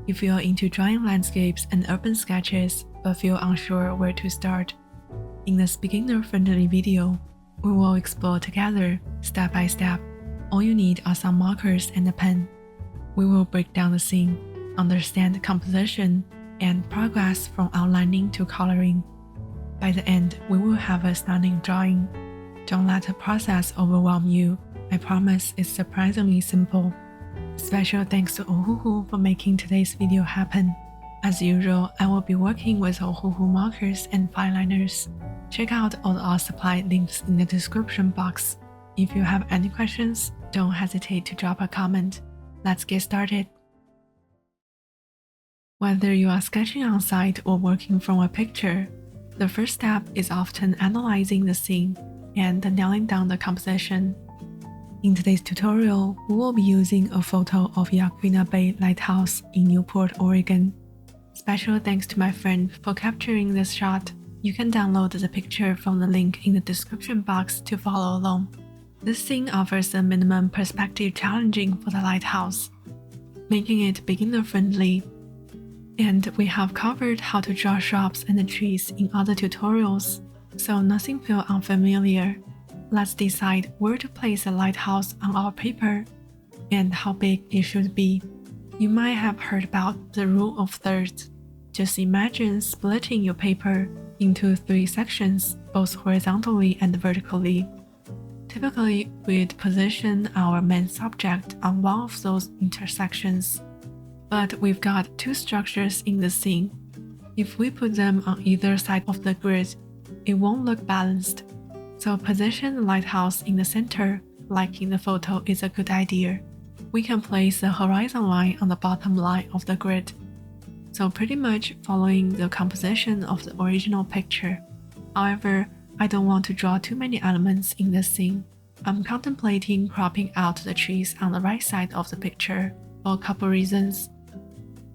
If you are into drawing landscapes and urban sketches but feel unsure where to start, in this beginner-friendly video, we will explore together, step by step. All you need are some markers and a pen. We will break down the scene, understand composition, and progress from outlining to coloring. By the end, we will have a stunning drawing. Don't let the process overwhelm you. I promise it's surprisingly simple. Special thanks to Ohuhu for making today's video happen. As usual, I will be working with Ohuhu markers and Fineliners. Check out all our supply links in the description box. If you have any questions, don't hesitate to drop a comment. Let's get started. Whether you are sketching on site or working from a picture, the first step is often analyzing the scene and nailing down the composition. In today's tutorial, we will be using a photo of Yaquina Bay Lighthouse in Newport, Oregon. Special thanks to my friend for capturing this shot. You can download the picture from the link in the description box to follow along. This scene offers a minimum perspective challenging for the lighthouse, making it beginner-friendly. And we have covered how to draw shops and trees in other tutorials, so nothing feels unfamiliar. Let's decide where to place a lighthouse on our paper and how big it should be. You might have heard about the rule of thirds. Just imagine splitting your paper into 3 sections, both horizontally and vertically. Typically, we'd position our main subject on one of those intersections. But we've got 2 structures in the scene. If we put them on either side of the grid, it won't look balanced. So position the lighthouse in the center, like in the photo, is a good idea. We can place the horizon line on the bottom line of the grid. So pretty much following the composition of the original picture. However, I don't want to draw too many elements in this scene. I'm contemplating cropping out the trees on the right side of the picture for a couple reasons.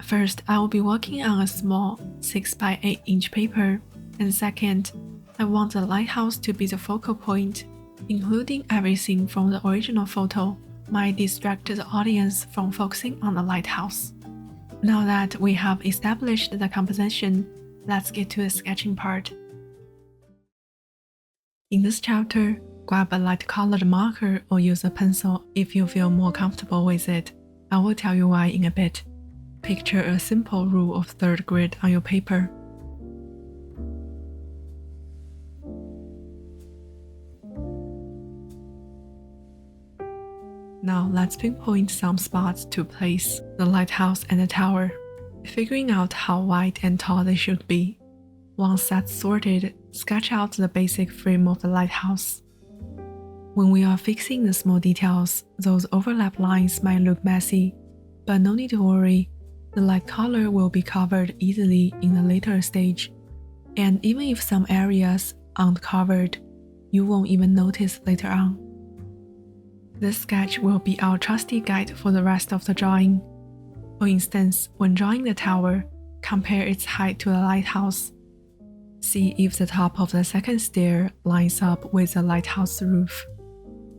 First, I will be working on a small 6x8 inch paper, and second, I want the lighthouse to be the focal point. Including everything from the original photo might distract the audience from focusing on the lighthouse. Now that we have established the composition, let's get to the sketching part. In this chapter, grab a light-colored marker or use a pencil if you feel more comfortable with it. I will tell you why in a bit. Picture a simple rule of third grid on your paper. Now let's pinpoint some spots to place the lighthouse and the tower, figuring out how wide and tall they should be. Once that's sorted, sketch out the basic frame of the lighthouse. When we are fixing the small details, those overlap lines might look messy, but no need to worry, the light color will be covered easily in a later stage. And even if some areas aren't covered, you won't even notice later on. This sketch will be our trusty guide for the rest of the drawing. For instance, when drawing the tower, compare its height to the lighthouse. See if the top of the second stair lines up with the lighthouse roof.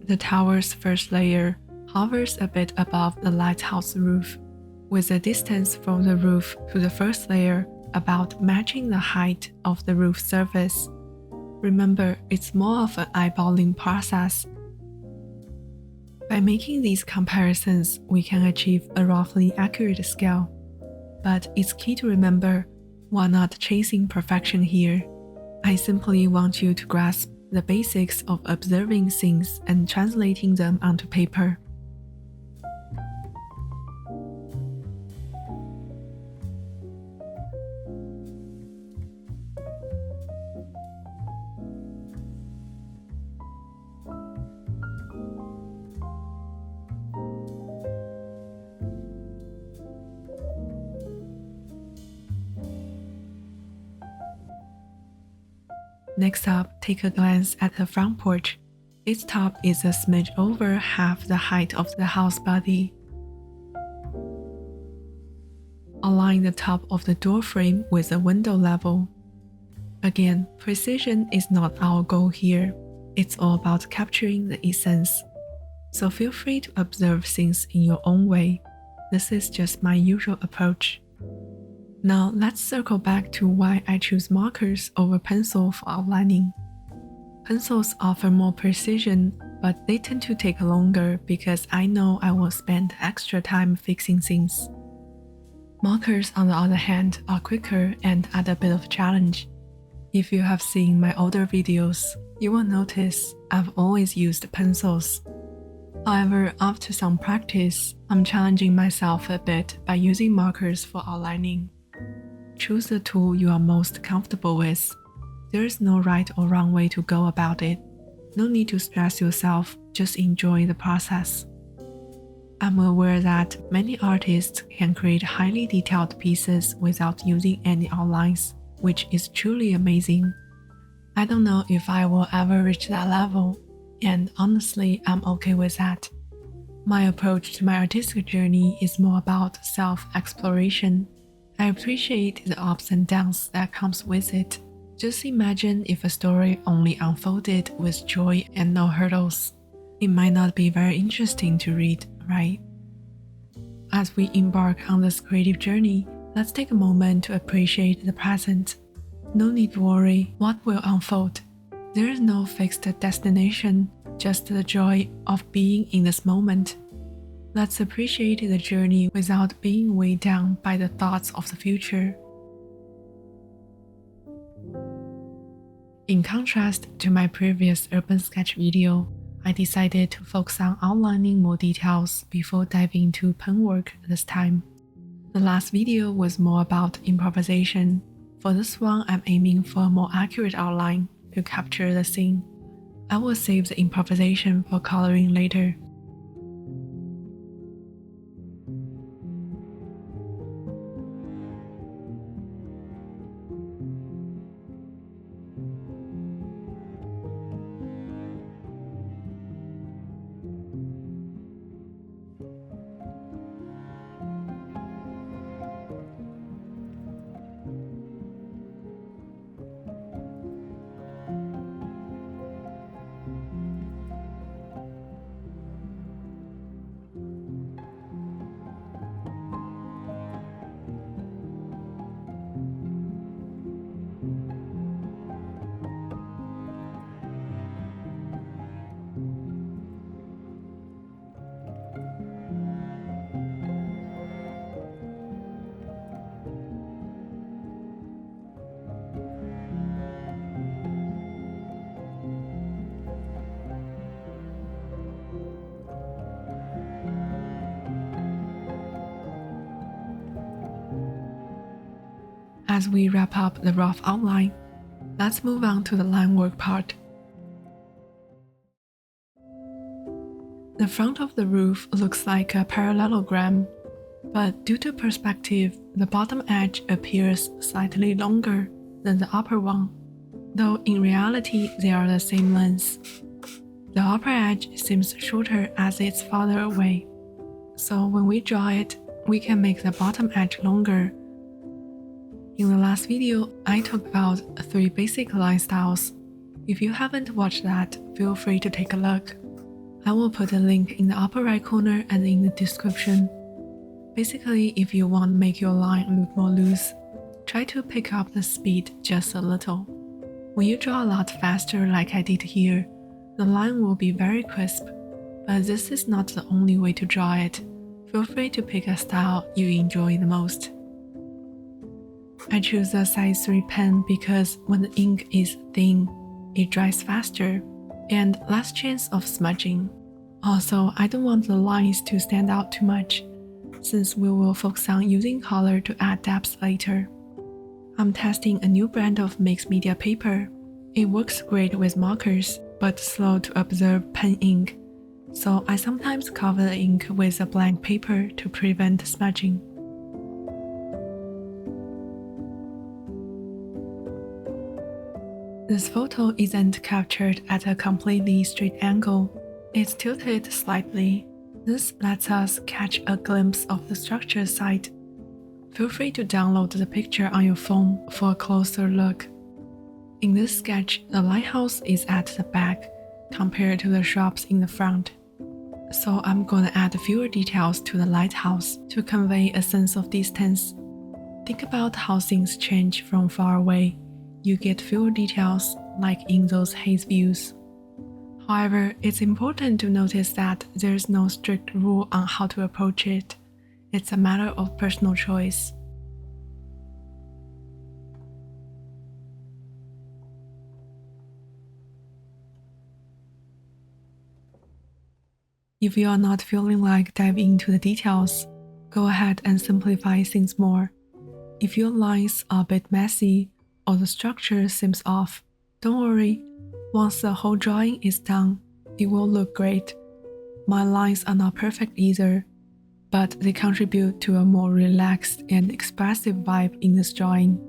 The tower's first layer hovers a bit above the lighthouse roof, with the distance from the roof to the first layer about matching the height of the roof surface. Remember, it's more of an eyeballing process. By making these comparisons, we can achieve a roughly accurate scale. But it's key to remember, we're not chasing perfection here. I simply want you to grasp the basics of observing things and translating them onto paper. Next up, take a glance at the front porch. Its top is a smidge over half the height of the house body. Align the top of the door frame with the window level. Again, precision is not our goal here. It's all about capturing the essence. So feel free to observe things in your own way. this is just my usual approach. Now let's circle back to why I choose markers over pencil for outlining. Pencils offer more precision, but they tend to take longer because I know I will spend extra time fixing things. Markers, on the other hand, are quicker and add a bit of challenge. If you have seen my older videos, you will notice I've always used pencils. However, after some practice, I'm challenging myself a bit by using markers for outlining. Choose the tool you are most comfortable with. There is no right or wrong way to go about it. No need to stress yourself, just enjoy the process. I'm aware that many artists can create highly detailed pieces without using any outlines, which is truly amazing. I don't know if I will ever reach that level, and honestly, I'm okay with that. My approach to my artistic journey is more about self-exploration. I appreciate the ups and downs that comes with it. Just imagine if a story only unfolded with joy and no hurdles. It might not be very interesting to read, right? As we embark on this creative journey, let's take a moment to appreciate the present. No need to worry what will unfold. There is no fixed destination, just the joy of being in this moment. Let's appreciate the journey without being weighed down by the thoughts of the future. In contrast to my previous urban sketch video, I decided to focus on outlining more details before diving into pen work this time. The last video was more about improvisation. For this one, I'm aiming for a more accurate outline to capture the scene. I will save the improvisation for coloring later. As we wrap up the rough outline, let's move on to the line work part. The front of the roof looks like a parallelogram, but due to perspective, the bottom edge appears slightly longer than the upper one, though in reality they are the same length. The upper edge seems shorter as it's farther away, so when we draw it, we can make the bottom edge longer. In the last video, I talked about 3 basic line styles. If you haven't watched that, feel free to take a look. I will put a link in the upper right corner and in the description. Basically, if you want to make your line look more loose, try to pick up the speed just a little. When you draw a lot faster like I did here, the line will be very crisp, but this is not the only way to draw it. Feel free to pick a style you enjoy the most. I choose a size 3 pen because when the ink is thin, it dries faster and less chance of smudging. Also, I don't want the lines to stand out too much, since we will focus on using color to add depth later. I'm testing a new brand of mixed media paper. It works great with markers, but slow to absorb pen ink, so I sometimes cover the ink with a blank paper to prevent smudging. This photo isn't captured at a completely straight angle. It's tilted slightly. This lets us catch a glimpse of the structure side. Feel free to download the picture on your phone for a closer look. In this sketch, the lighthouse is at the back compared to the shops in the front. so I'm gonna add fewer details to the lighthouse to convey a sense of distance. Think about how things change from far away. You get fewer details, like in those haze views. However, it's important to notice that there's no strict rule on how to approach it. It's a matter of personal choice. If you are not feeling like diving into the details, go ahead and simplify things more. If your lines are a bit messy or the structure seems off, don't worry. Once the whole drawing is done, it will look great. My lines are not perfect either, but they contribute to a more relaxed and expressive vibe in this drawing.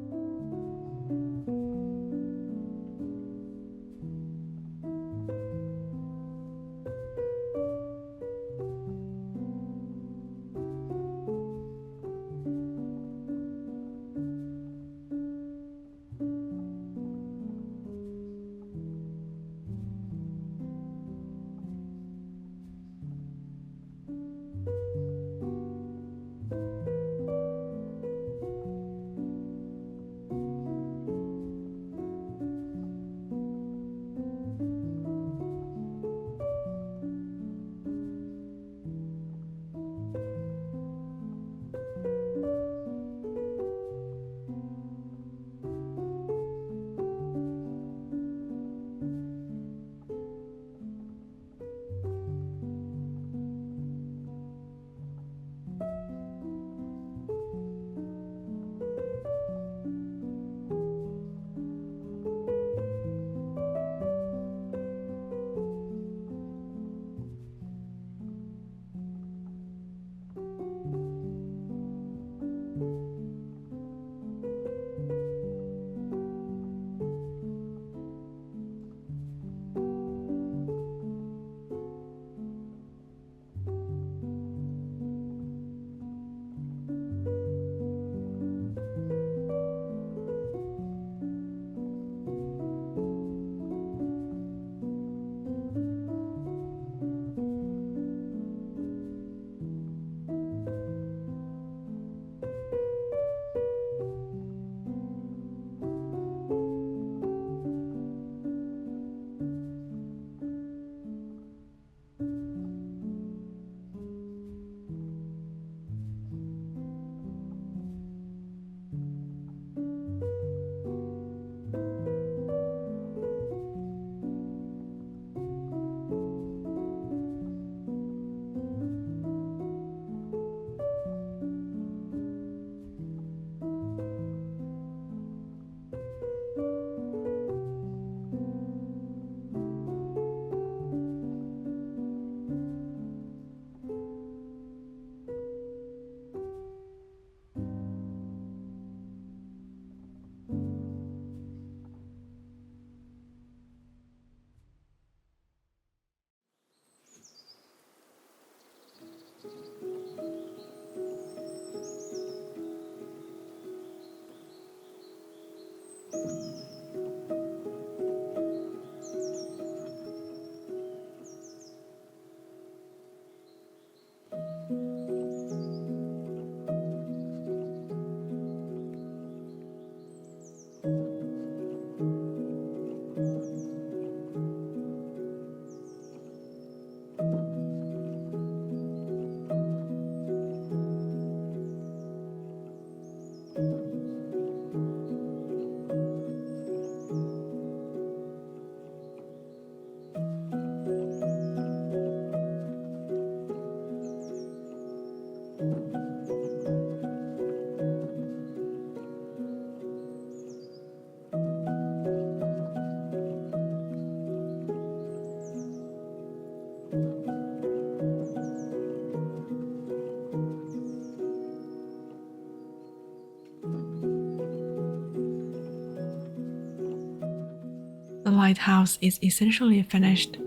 The lighthouse is essentially finished,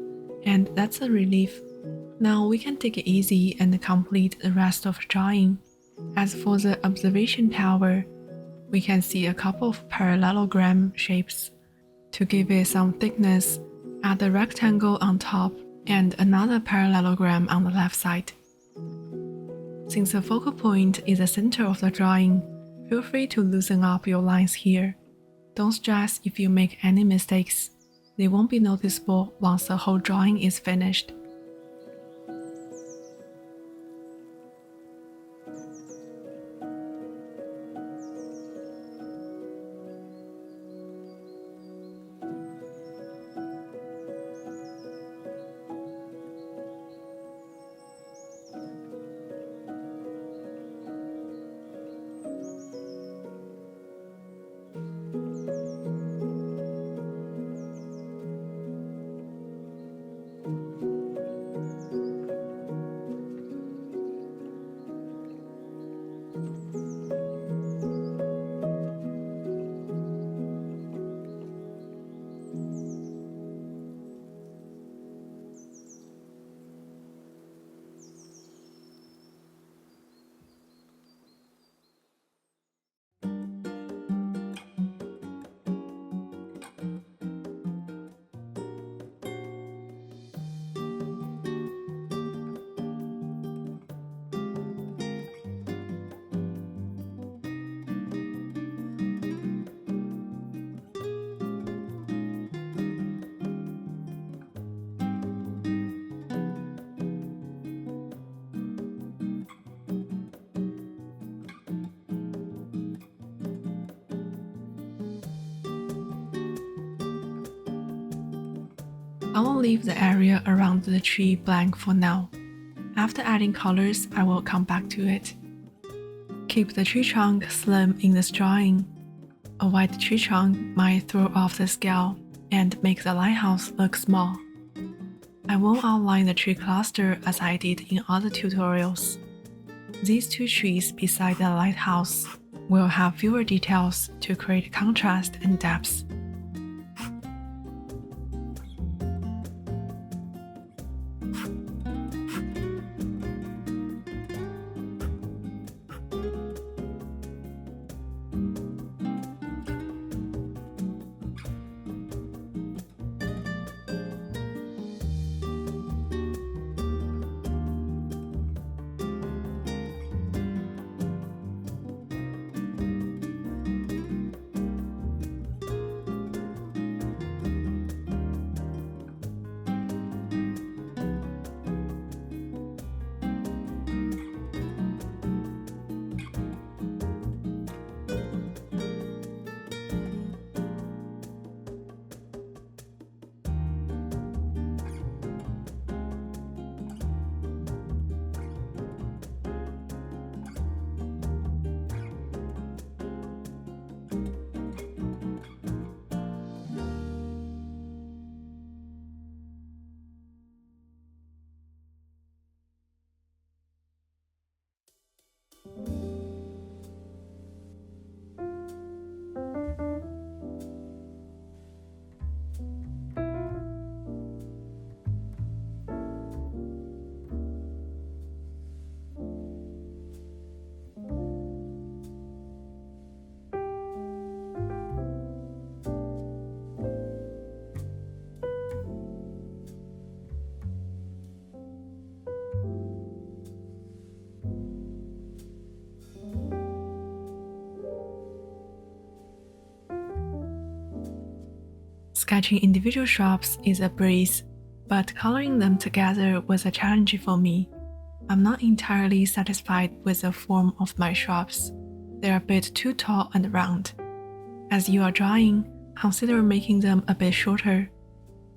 and that's a relief. Now we can take it easy and complete the rest of the drawing. As for the observation tower, we can see a couple of parallelogram shapes. To give it some thickness, add a rectangle on top and another parallelogram on the left side. Since the focal point is the center of the drawing, feel free to loosen up your lines here. Don't stress if you make any mistakes. They won't be noticeable once the whole drawing is finished. I will leave the area around the tree blank for now. After adding colors, I will come back to it. Keep the tree trunk slim in this drawing. A wide tree trunk might throw off the scale and make the lighthouse look small. I won't outline the tree cluster as I did in other tutorials. These two trees beside the lighthouse will have fewer details to create contrast and depth. Sketching individual shrubs is a breeze, but coloring them together was a challenge for me. I'm not entirely satisfied with the form of my shrubs. They're a bit too tall and round. As you are drawing, consider making them a bit shorter.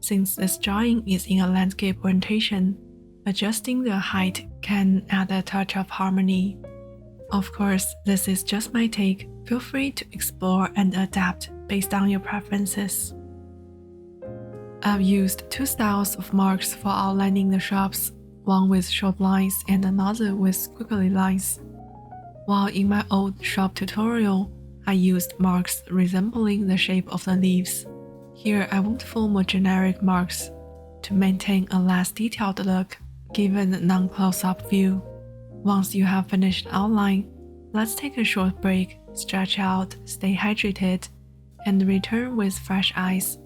Since this drawing is in a landscape orientation, adjusting the height can add a touch of harmony. Of course, this is just my take. Feel free to explore and adapt based on your preferences. I've used two styles of marks for outlining the shrubs, one with short lines and another with squiggly lines. While in my old shrub tutorial, I used marks resembling the shape of the leaves. Here I won't form more generic marks to maintain a less detailed look given the non-close-up view. Once you have finished outline, let's take a short break, stretch out, stay hydrated, and return with fresh eyes.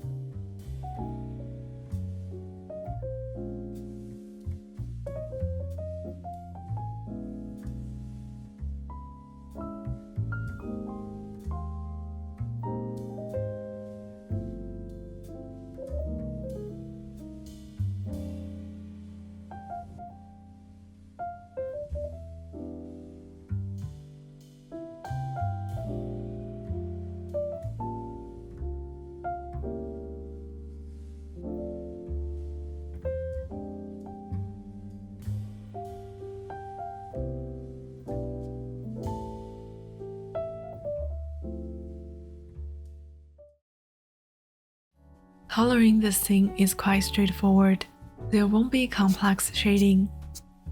Coloring this scene is quite straightforward. There won't be complex shading.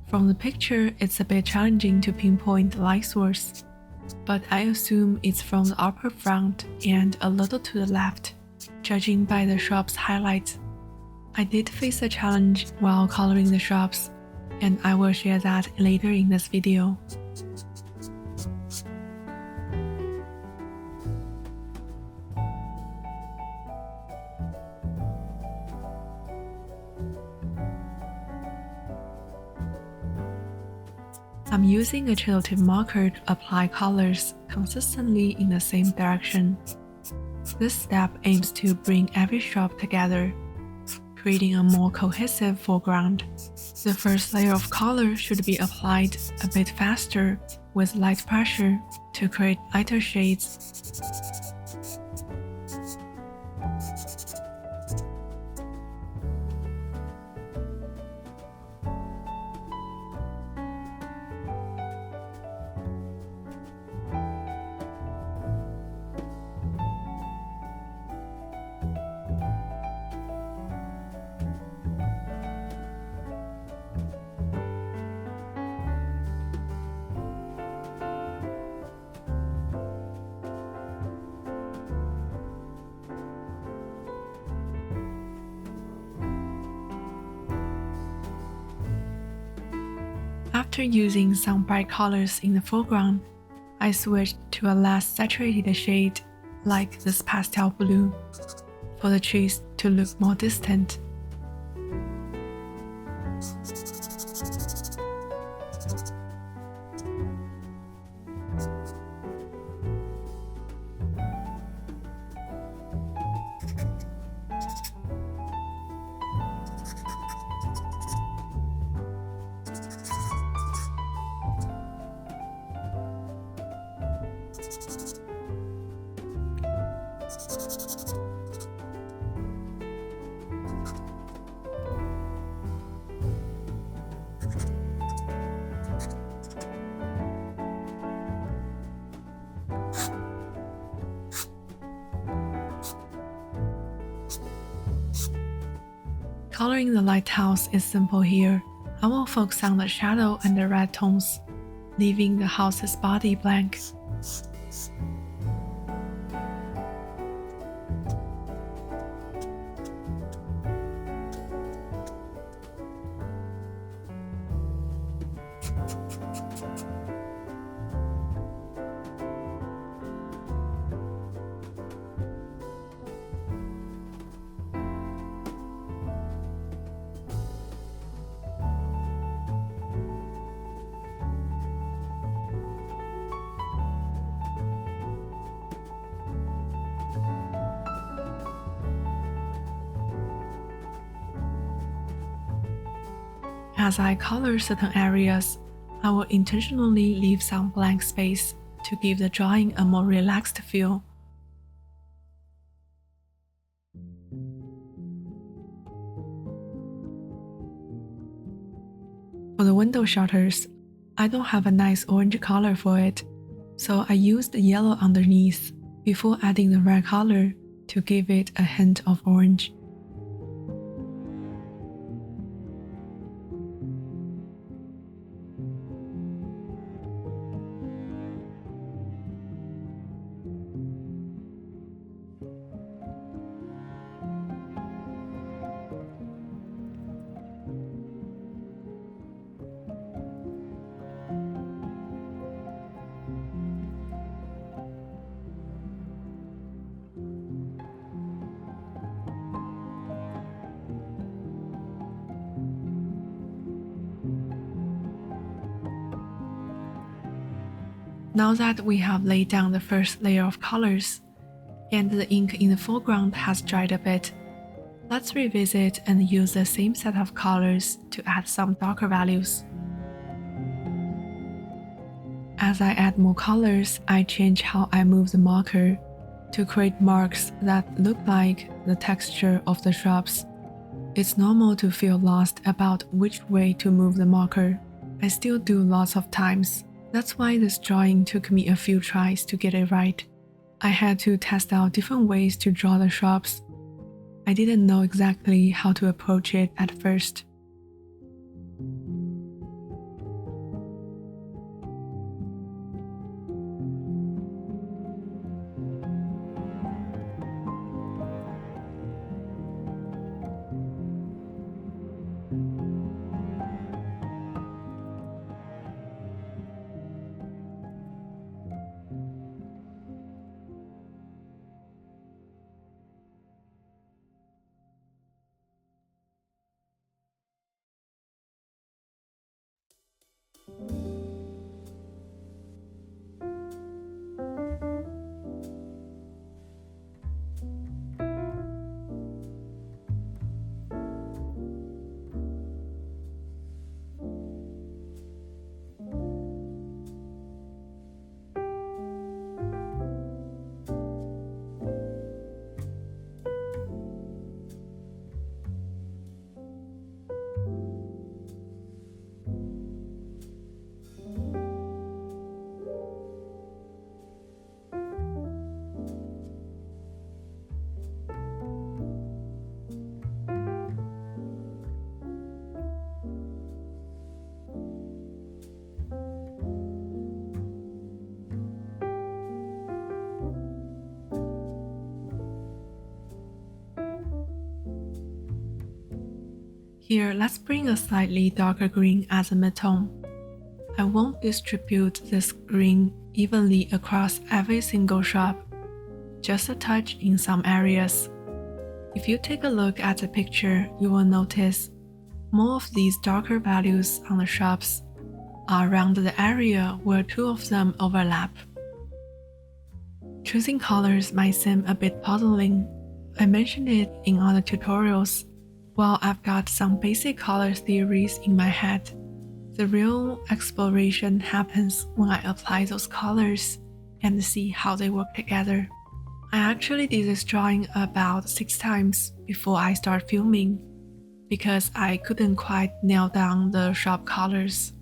From the picture, it's a bit challenging to pinpoint the light source, but I assume it's from the upper front and a little to the left, judging by the shop's highlights. I did face a challenge while coloring the shops, and I will share that later in this video. I'm using a Ohuhu marker to apply colors consistently in the same direction. This step aims to bring every shop together, creating a more cohesive foreground. The first layer of color should be applied a bit faster with light pressure to create lighter shades. After using some bright colors in the foreground, I switched to a less saturated shade like this pastel blue for the trees to look more distant. Coloring the lighthouse is simple here. I will focus on the shadow and the red tones, leaving the house's body blank. As I color certain areas, I will intentionally leave some blank space to give the drawing a more relaxed feel. For the window shutters, I don't have a nice orange color for it, so I used yellow underneath before adding the red color to give it a hint of orange. Now that we have laid down the first layer of colors, and the ink in the foreground has dried a bit, let's revisit and use the same set of colors to add some darker values. As I add more colors, I change how I move the marker to create marks that look like the texture of the shrubs. It's normal to feel lost about which way to move the marker. I still do lots of times. That's why this drawing took me a few tries to get it right. I had to test out different ways to draw the shrubs. I didn't know exactly how to approach it at first. Here, let's bring a slightly darker green as a midtone. I won't distribute this green evenly across every single shop, just a touch in some areas. If you take a look at the picture, you will notice more of these darker values on the shops are around the area where two of them overlap. Choosing colors might seem a bit puzzling. I mentioned it in other tutorials. While I've got some basic color theories in my head, the real exploration happens when I apply those colors and see how they work together. I actually did this drawing about 6 times before I start filming, because I couldn't quite nail down the shop colors.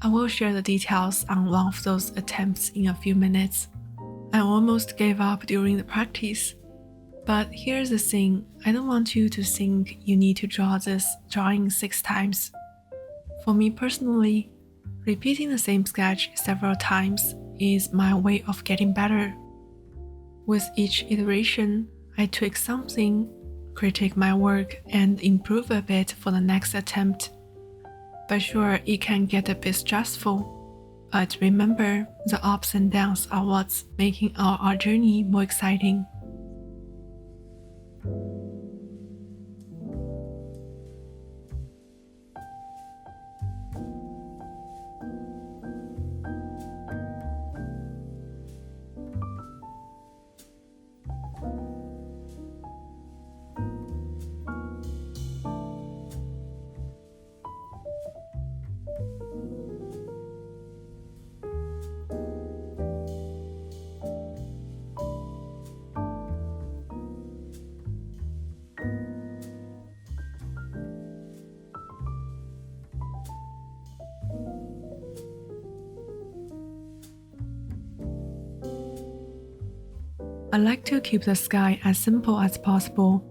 I will share the details on one of those attempts in a few minutes. I almost gave up during the practice. But here's the thing, I don't want you to think you need to draw this drawing 6 times. For me personally, repeating the same sketch several times is my way of getting better. With each iteration, I tweak something, critique my work, and improve a bit for the next attempt. But sure, it can get a bit stressful. But remember, the ups and downs are what's making our art journey more exciting. I like to keep the sky as simple as possible,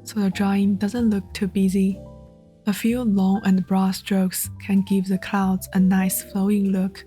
so the drawing doesn't look too busy. A few long and broad strokes can give the clouds a nice flowing look.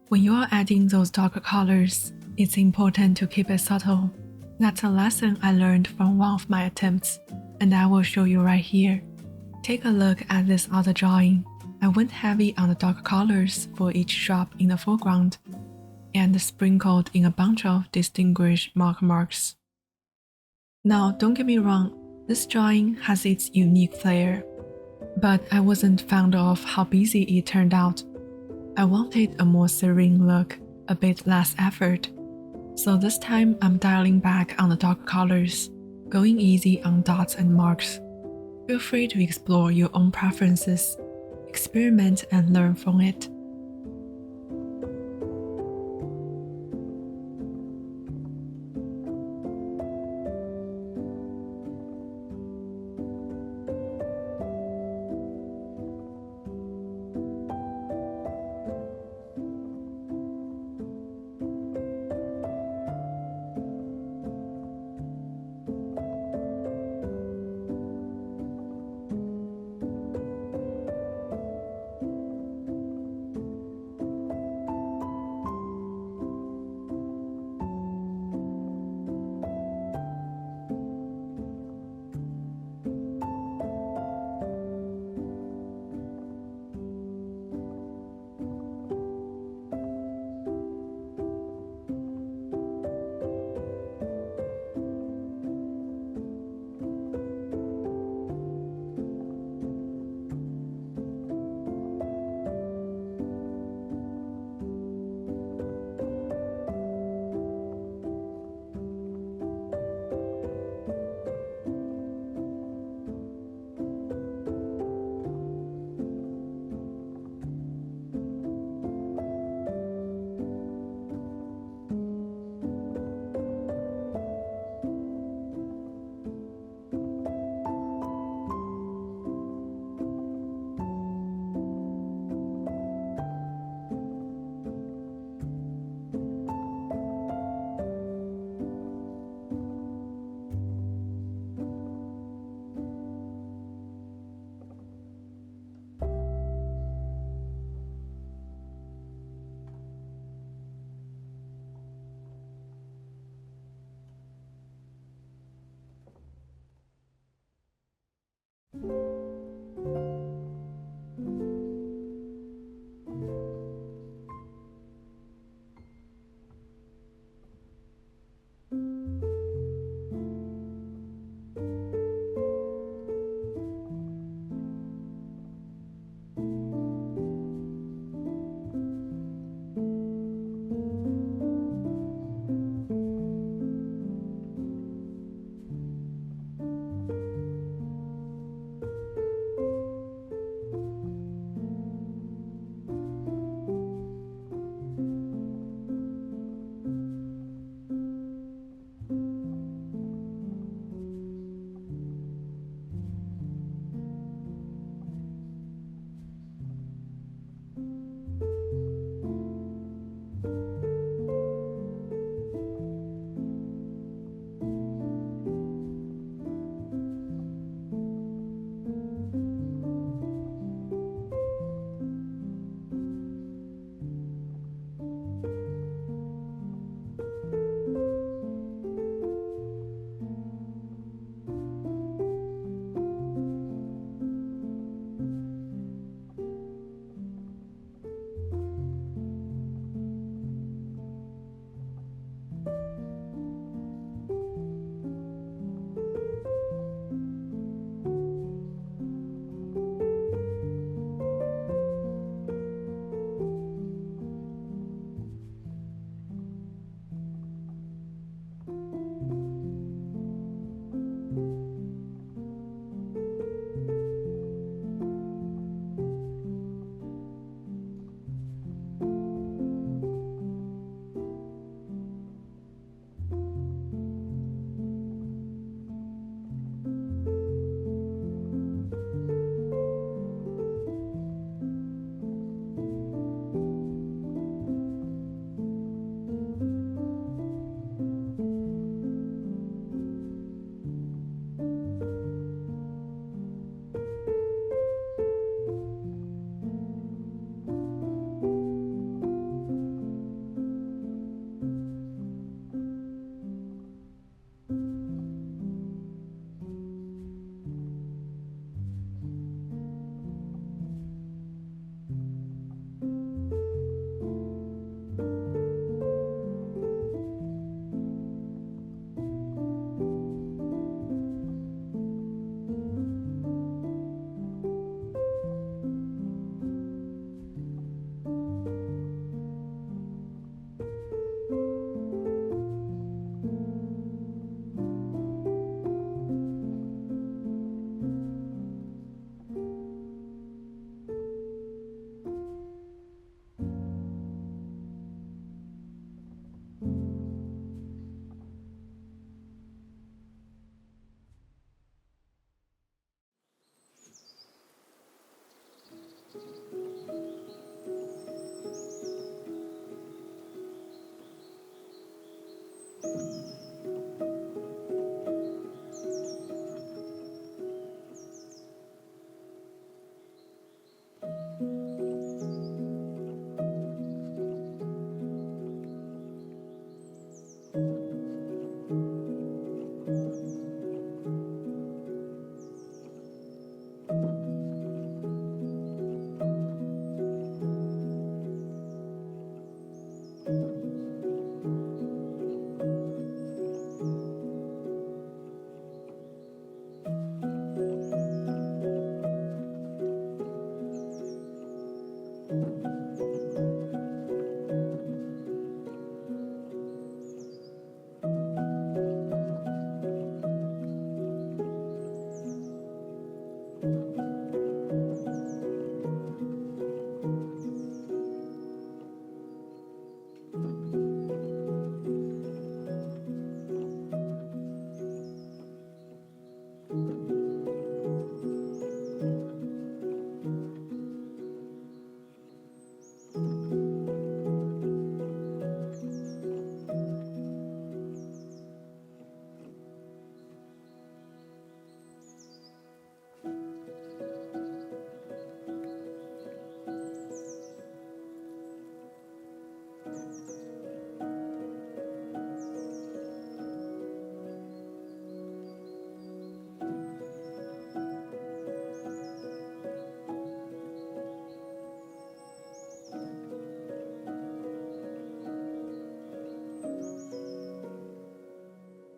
When you are adding those darker colors, it's important to keep it subtle. That's a lesson I learned from one of my attempts, and I will show you right here. Take a look at this other drawing. I went heavy on the dark colors for each drop in the foreground, and sprinkled in a bunch of distinguished marker marks. Now, don't get me wrong, this drawing has its unique flair, but I wasn't fond of how busy it turned out. I wanted a more serene look, a bit less effort. So this time I'm dialing back on the dark colors, going easy on dots and marks. Feel free to explore your own preferences, experiment and learn from it.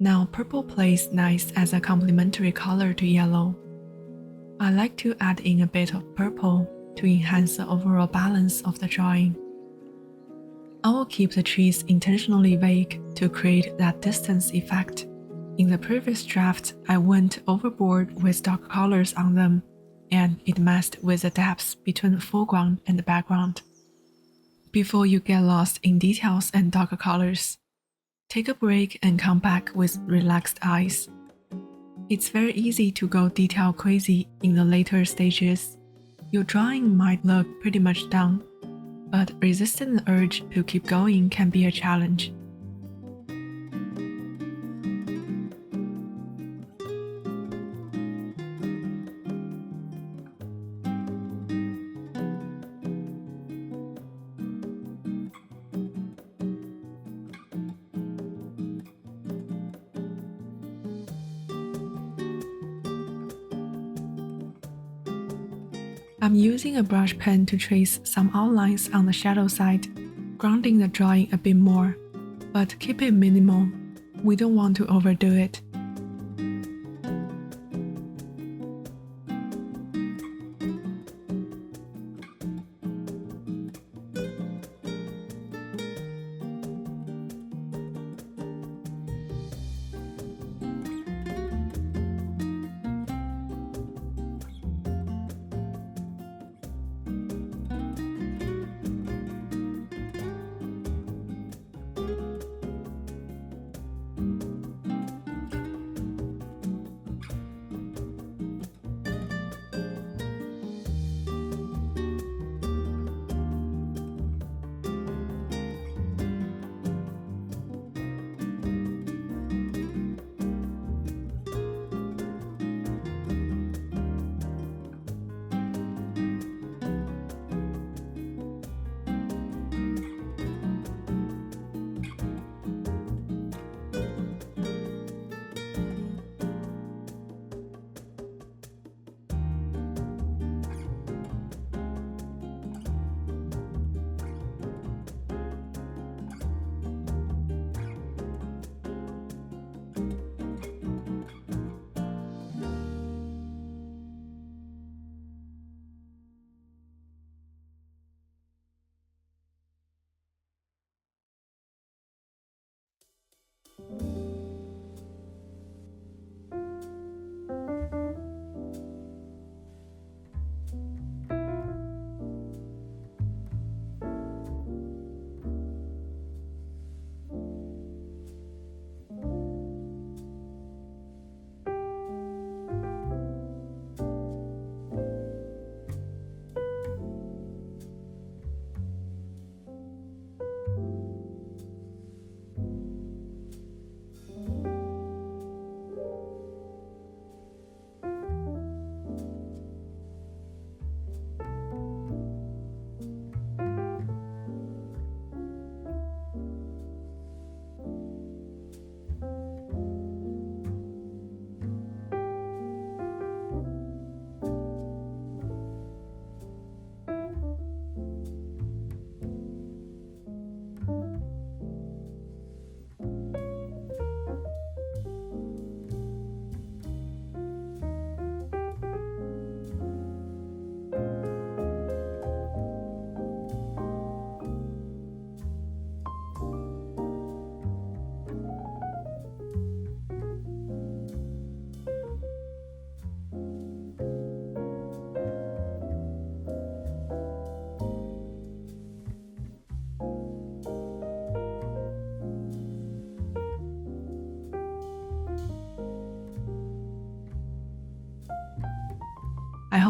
Now purple plays nice as a complementary color to yellow. I like to add in a bit of purple to enhance the overall balance of the drawing. I will keep the trees intentionally vague to create that distance effect. In the previous draft, I went overboard with dark colors on them, and it messed with the depths between the foreground and the background. Before you get lost in details and darker colors, take a break and come back with relaxed eyes. It's very easy to go detail crazy in the later stages. Your drawing might look pretty much done, but resisting the urge to keep going can be a challenge. I'm using a brush pen to trace some outlines on the shadow side, grounding the drawing a bit more, but keep it minimal. We don't want to overdo it.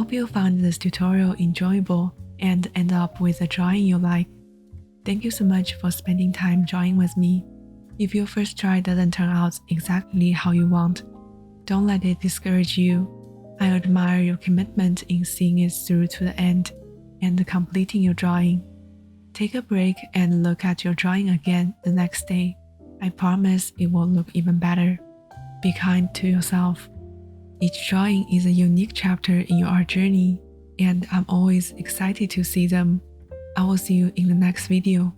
hope you found this tutorial enjoyable and end up with a drawing you like. Thank you so much for spending time drawing with me. If your first try doesn't turn out exactly how you want, don't let it discourage you. I admire your commitment in seeing it through to the end and completing your drawing. Take a break and look at your drawing again the next day. I promise it will look even better. Be kind to yourself. Each drawing is a unique chapter in your art journey, and I'm always excited to see them. I will see you in the next video.